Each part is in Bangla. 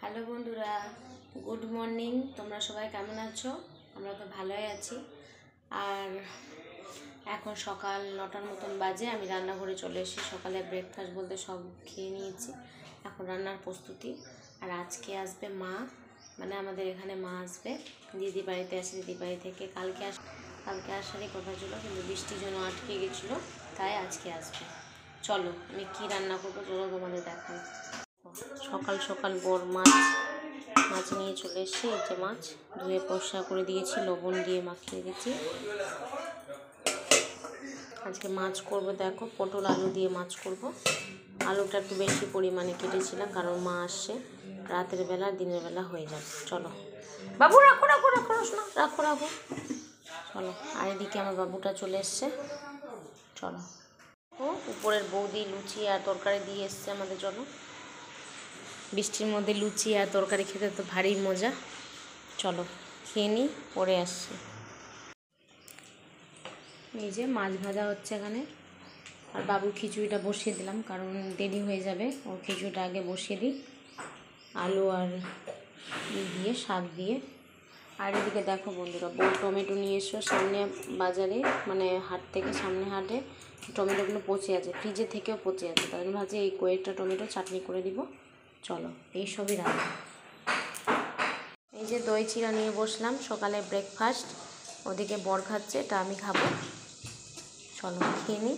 হ্যালো বন্ধুরা, গুড মর্নিং। তোমরা সবাই কেমন আছো? আমরা তো ভালোই আছি। আর এখন সকাল 9টার মতন বাজে। আমি রান্নাঘরে চলে এসেছি। সকালে ব্রেকফাস্ট বলতে সব খেয়ে নিয়েছি। এখন রান্নার প্রস্তুতি। আর আজকে আসবে মা, মানে আমাদের এখানে মা আসবে। দিদি বাড়িতে আসে, দিদি বাড়ি থেকে কালকে আসারই কথা ছিল, কিন্তু বৃষ্টির জন্য আটকে গেছিলো, তাই আজকে আসবে। চলো আমি কী রান্না করবো চলো তোমাদের দেখাই। সকাল সকাল বড় মাছ নিয়ে চলে এসেছি। এই যে মাছ ধুয়ে পরিষ্কার করে দিয়েছি, লবণ দিয়ে মাখিয়ে দিয়েছি। আজকে মাছ করব, দেখো পটল আলু দিয়ে মাছ করব। আলুটা একটু বেশি পরিমাণে কেটেছিলাম, কারণ মা আসছে রাতের বেলা, দিনের বেলা হয়ে যাবে। চলো বাবু, রাখো রাখো রাখো শোনো, রাখো রাখো। চলো, আর এদিকে আমার বাবুটা চলে এসছে। চলো, ও উপরের বৌদি লুচি আর তরকারি দিয়ে এসছে আমাদের। চলো, বৃষ্টির মধ্যে লুচি আর তরকারি খেতে তো ভারী মজা। চলো খেয়ে নিই, পরে আসছি। এই যে মাছ ভাজা হচ্ছে এখানে, আর বাবুর খিচুড়িটা বসিয়ে দিলাম, কারণ দেরি হয়ে যাবে। ওর খিচুড়িটা আগে বসিয়ে দিই, আলু আর দিয়ে শাক দিয়ে। আর এদিকে দেখো বন্ধুরা, বউ টমেটো নিয়ে এসো সামনে বাজারে, মানে হাট থেকে, সামনে হাটে। টমেটোগুলো পচে আছে, ফ্রিজে থেকেও পচে আছে, তাই জন্য ভাবছি এই কয়েকটা টমেটো চাটনি করে দিব। চলো, এইসবই রান্না। এই যে দই চিড়া নিয়ে বসলাম, সকালে ব্রেকফাস্ট। ওদিকে বর খাচ্ছে, এটা আমি খাবো। চলো খেয়ে নিই।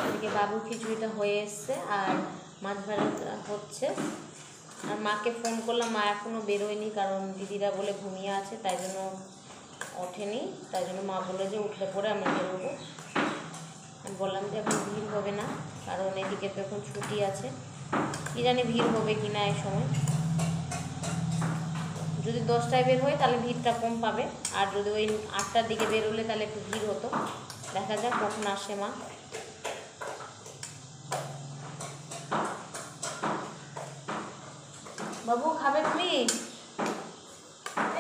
ওদিকে বাবুর খিচুড়িটা হয়ে এসছে, আর মাছ ভাজা হচ্ছে। আর মাকে ফোন করলাম, মা এখনও বেরোয়নি, কারণ দিদিরা বলে ঘুমিয়ে আছে, তাই জন্য ওঠেনি। তাই জন্য মা বলে যে উঠলে পরে আমরা বেরোবো। আমি বললাম যে এখন ভিড় হবে না, কারণ এদিকে তো এখন ছুটি আছে। কি জানি ভিড় হবে কি না এই সময়। যদি 10টায় বের হয় তাহলে ভিড়টা কম পাবে, আর যদি ওই 8টার দিকে বের হলে তাহলে একটু ভিড় হতো। দেখা যাক কখন আসে মা। বাবু খাবে, তুমি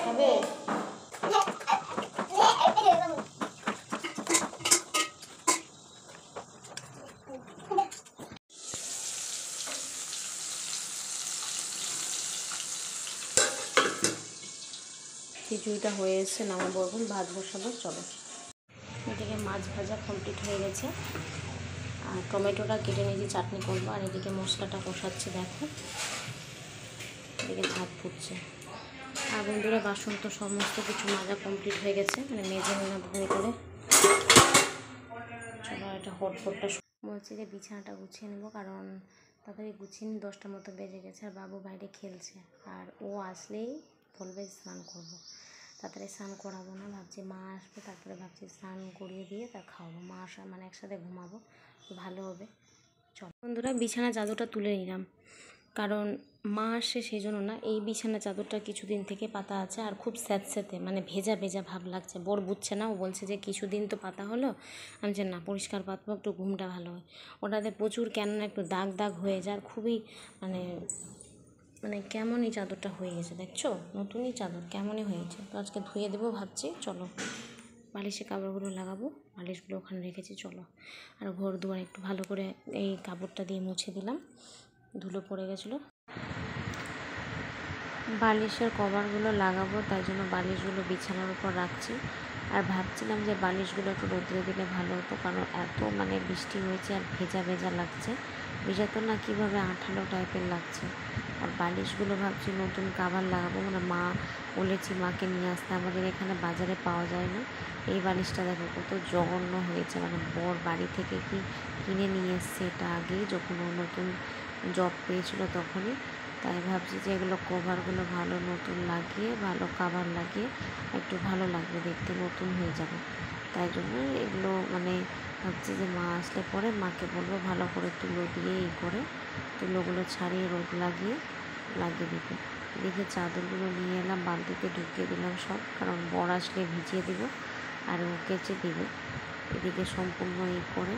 খাবে? খিচুড়িটা হয়ে এসছে, নামাবো এখন, ভাত বসাবো। চলো, এদিকে মাছ ভাজা কমপ্লিট হয়ে গেছে, আর টমেটোটা কেটে নিয়েছি, চাটনি করবো। আর এদিকে মশলাটা কষাচ্ছে, দেখো এদিকে ভাত ফুটছে। আর বন্ধুরা, বাসন তো সমস্ত কিছু মাজা কমপ্লিট হয়ে গেছে, মানে মেজে নিলাম ভালো করে। চলো, এটা হটপটটা বলছি যে বিছানাটা গুছিয়ে নেবো, কারণ তাড়াতাড়ি গুছিয়ে নিই, 10টার মতো বেজে গেছে। আর বাবু বাইরে খেলছে, আর ও আসলেই বলবে স্নান করবো। তাড়াতাড়ি স্নান করাবো না, ভাবছি মা আসবে, তারপরে ভাবছি স্নান করিয়ে দিয়ে তার খাওয়াবো। মা আসা মানে একসাথে ঘুমাবো, ভালো হবে। চল বন্ধুরা, বিছানা চাদরটা তুলে নিলাম, কারণ মা আসে সেই জন্য না। এই বিছানা চাদরটা কিছুদিন থেকে পাতা আছে, আর খুব স্যাঁতস্যাঁতে, মানে ভেজা ভেজা ভাব লাগছে। বর বুঝছে না, ও বলছে যে কিছুদিন তো পাতা হলো। আমি যে না, পরিষ্কার পাতবো, একটু ঘুমটা ভালো হয়। ওটাতে প্রচুর কেন না একটু দাগ দাগ হয়ে যায়, আর খুবই মানে মানে কেমনই চাদরটা হয়ে গেছে, দেখছো নতুনই চাদর কেমনই হয়েছে। তো আজকে ধুয়ে দেবো ভাবছি। চলো, বালিশে কাপড়গুলো লাগাবো, বালিশগুলো ওখানে রেখেছি। চলো, আর ঘর দুয়ার একটু ভালো করে এই কাপড়টা দিয়ে মুছে দিলাম, ধুলো পড়ে গেছিলো। বালিশের কভারগুলো লাগাবো, তাই জন্য বালিশগুলো বিছানার উপর রাখছি। আর ভাবছিলাম যে বালিশগুলো একটু রোদ্রে দিলে ভালো হতো, কারণ এত মানে বৃষ্টি হয়েছে আর ভেজা ভেজা লাগছে। ভেজা তো না, কীভাবে আঠালো টাইপের লাগছে। আর বালিশগুলো ভাবছি নতুন কাভার লাগাবো, মানে মা বলেছি মাকে নিয়ে আসতে, আমাদের এখানে বাজারে পাওয়া যায় না। এই বালিশটা দেখো কত জঘন্য হয়েছে, মানে বর বাড়ি থেকে কি কিনে নিয়ে এসছে, এটা আগেই যখন ও নতুন জব পেয়েছিল তখনই। তাই ভাবছি যে এগুলো কভারগুলো ভালো নতুন লাগিয়ে, ভালো কাভার লাগিয়ে একটু ভালো লাগবে দেখতে, নতুন হয়ে যাবে। তাই জন্য এগুলো মানে ভাবছি যে মা আসলে পরে মাকে বলবো ভালো করে তুলো দিয়ে এই করে তুলোগুলো ছাড়িয়ে রোদ লাগিয়ে দিতে। এদিকে চাদরগুলো নিয়ে এলাম, বালতিতে ঢুকিয়ে দিলাম সব, কারণ বর আসলে ভিজিয়ে দিব আর ও কেচে দিবে। এদিকে সম্পূর্ণ এই করে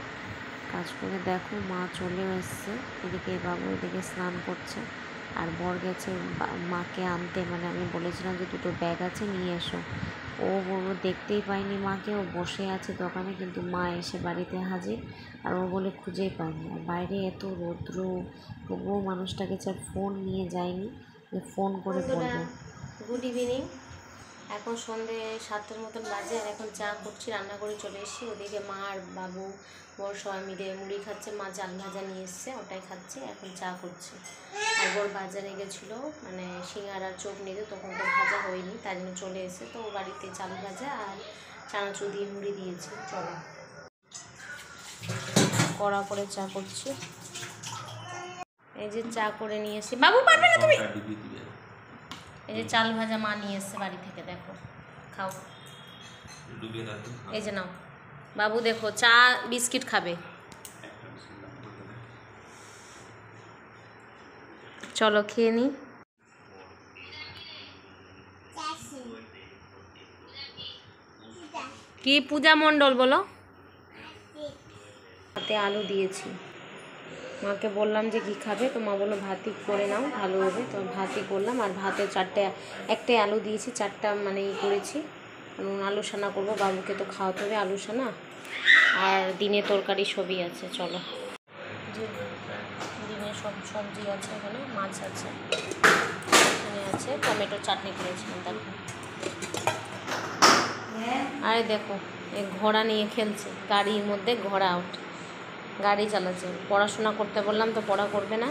কাজ করে দেখো মা চলেও এসছে। এদিকে বাবু এদিকে স্নান করছে, আর বর গেছে মাকে আনতে, মানে আমি বলেছিলাম যে দুটো ব্যাগ আছে নিয়ে এসো, ও দেখতেই পায়নি মাকে, ও বসে আছে দোকানে, কিন্তু মা এসে বাড়িতে হাজির। আর ও বলে খুঁজেই পায়নি। আর বাইরে এত রৌদ্র, তবুও মানুষটাকে চার ফোন নিয়ে যায়নি যে ফোন করে বলবে। Good evening. এখন সন্ধে 7টার মতন বাজে, আর এখন চা করছি, রান্না করে চলে এসেছি। ওদিকে মা আর বাবু বর সবাই মিলে মুড়ি খাচ্ছে, মা চাল ভাজা নিয়ে এসছে, ওটাই খাচ্ছে। এখন চা করছে। আর বর বাজারে গেছিলো, মানে সিঙ্গারার চোখ নিতে, তখন তো ভাজা হয়নি, তাই জন্য চলে এসে তো বাড়িতে চাল ভাজা আর চানাচুর দিয়ে মুড়ি দিয়েছে। চলো কড়া করে চা করছি। এই যে চা করে নিয়ে এসে, বাবু পারবে না তুমি। এই যে চাল ভাজা মা নিয়ে এসছে বাড়ি থেকে, দেখো খাও। এই যে নাও বাবু, দেখো চা বিস্কিট খাবে। চলো খেয়ে নি। কি পূজা মণ্ডল বলো? ভাতে আলু দিয়েছি, মাকে বললাম যে কী খাবে, তো মা বললো ভাতই করে নাও ভালো হবে, তো ভাতই করলাম। আর ভাতে একটাই আলু দিয়েছি, 4টা মানে করেছি। আলু সানা করবো, বাবুকে তো খাওয়াতে হবে আলু সানা। আর দিনে তরকারি সবই আছে। চলো, যে দিনে সব সবজি আছে, এখানে মাছ আছে, এখানে আছে টমেটোর চাটনি করেছিলাম। দেখো, আরে দেখো এই ঘোড়া নিয়ে খেলছে, গাড়ির মধ্যে ঘোড়া আউট, গাড়ি চালাচ্ছে। পড়াশোনা করতে বললাম তো পড়া করবে না।